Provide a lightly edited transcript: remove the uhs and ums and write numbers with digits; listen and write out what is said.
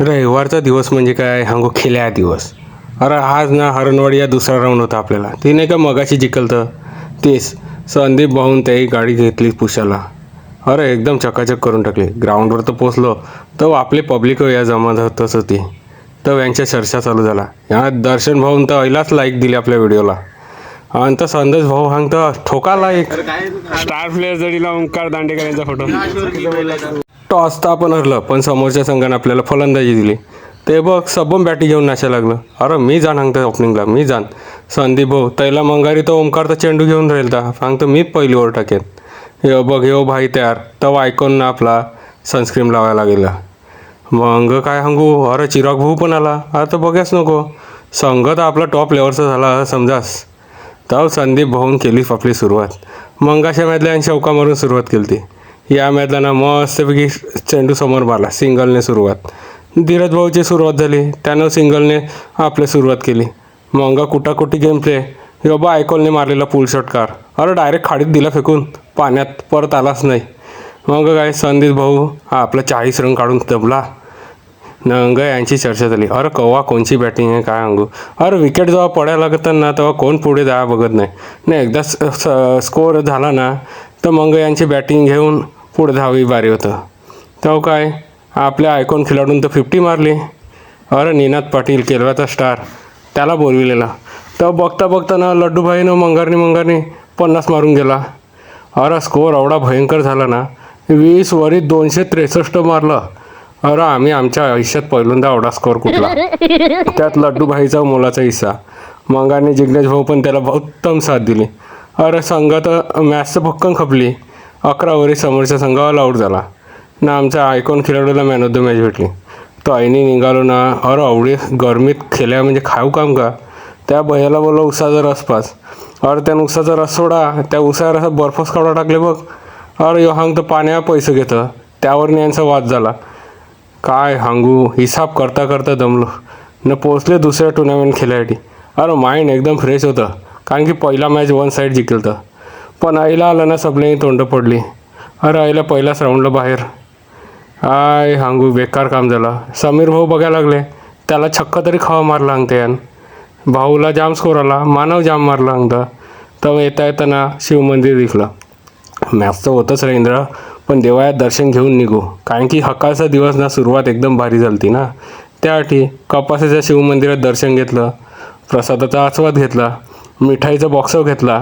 रविवारचा दिवस म्हणजे काय सांगू, खेळ्या दिवस. अरे आज ना हरणवाडी या दुसरा राऊंड होता आपल्याला. ते नाही का मगाशी जिंकलं तेच. संदीप भाऊन त्याही गाडी घेतली पुशाला. अरे एकदम चकाचक करून टाकली. ग्राउंडवर तर पोचलो तर आपले पब्लिक या जमातच होती. तर यांच्या चर्चा चालू झाला. या दर्शन भाऊन तर पहिलाच लाईक दिली आपल्या व्हिडिओला. आणि तर संदेश भाऊ सांगता ठोकाला एक स्टार प्लेअर जडीला ओंकार दांडेकर यांचा फोटो. टॉस तर आपण हरलं, पण समोरच्या संघाने आपल्याला फलंदाजी दिली. ते बघ सबम बॅटी घेऊन नाचायला लागलं. अरे मी जाण सांगतो ओपनिंगला, मी जाण. संदीप भाऊ तैला मंगारी तर ओंकार तर चेंडू घेऊन राहिलता, सांगतो मीच पहिली ओव्हर टाकेन. हे बघ हे भाई तयार. तवा ऐकून ना आपला सनस्क्रीन लावायला गेला. मग काय सांगू, अरे चिराग भाऊ पण आला. आता बघाच नको, संघ तर आपला टॉप लेवलचा झाला समजास. तर संदीप भाऊन केली आपली सुरुवात. मंगाशा मॅचला आणि चौका मारून सुरुवात केली ती. या मॅचला ना मस्तपैकी चेंडू समोर मारला, सिंगलने सुरुवात. धीरज भाऊची सुरुवात झाली, त्यानं सिंगलने आपली सुरुवात केली. मग कुटाकुटी गेम प्ले. योबा आयकॉलने मारलेला पुल शॉट कार, अरे डायरेक्ट खाडीत दिला फेकून, पाण्यात परत आलाच नाही. मग काय संदीप भाऊ हा आपला 40 रन काढून दबला. नंग यांची चर्चा झाली. अरे कवा कोणची बॅटिंग आहे काय सांगू. अरे विकेट जेव्हा पडायला लागतात ना तेव्हा कोण पुढे जायला बघत नाही. एकदा स्कोअर झाला ना तर मग यांची बॅटिंग घेऊन पुढे धावी बारी होतं. तेव्हा काय आपल्या आयकॉन खेळाडून तर 50 मारली. अरे निनाद पाटील केरळचा स्टार, त्याला बोलविलेला. तर बघता बघता ना लड्डूभाईनं मंगारनी 50 मारून गेला. अरे स्कोअर एवढा भयंकर झाला ना, 20 वरीत 263 मारलं. अरे आम्ही आमच्या आयुष्यात पहिल्यांदा एवढा स्कोअर कुठला, त्यात लड्डूभाईचा मोलाचा हिस्सा. मंगाने जिग्नेश भाऊ पण त्याला उत्तम साथ दिली. अरे संघात मॅचचं भक्कम खपली. 11 ओव्हरी समोरच्या संघाला आऊट झाला ना. आमच्या आयकॉन खेळाडूला मॅन ऑफ द मॅच भेटली. तो आईनी निघालो ना. अरे एवढी गरमीत खेळ्या म्हणजे खाऊ काम का. त्या भैयाला बोललो उसाचा रस पास. अरे त्यानं उसाचा रस सोडा, त्या उसावर असं बर्फच काढा टाकले बघ. अरे यो हांग तर पाण्यावर पैसे घेतं, त्यावर यांचा वाद झाला. काय सांगू, हिसाब करता करता दमलो न. पोचले दुसऱ्या टुर्नामेंट खेळायसाठी. अरे माइंड एकदम फ्रेश होतं, कारण की पहिला मॅच 1 साईड जिंकलं होतं. पण आईला आलं ना सबलेही तोंड पडली. अरे आईला पहिल्याच राऊंडला बाहेर. काय सांगू, बेकार काम झालं. समीर भाऊ बघायला लागले, त्याला छक्का तरी खावा मारला अंगते यान. भाऊला जाम स्कोर आला, मानव जाम मारला अंगता. तर येता येताना शिवमंदिर दिसलं. मॅच तर होतंच रवींद्र, पण देवायात दर्शन घेऊन निघू, कारण की हकालचा दिवस ना सुरुवात एकदम भारी झाली ना. त्यासाठी कपासाच्या शिवमंदिरात दर्शन घेतलं, प्रसादाचा आस्वाद घेतला, मिठाईचा बॉक्स घेतला.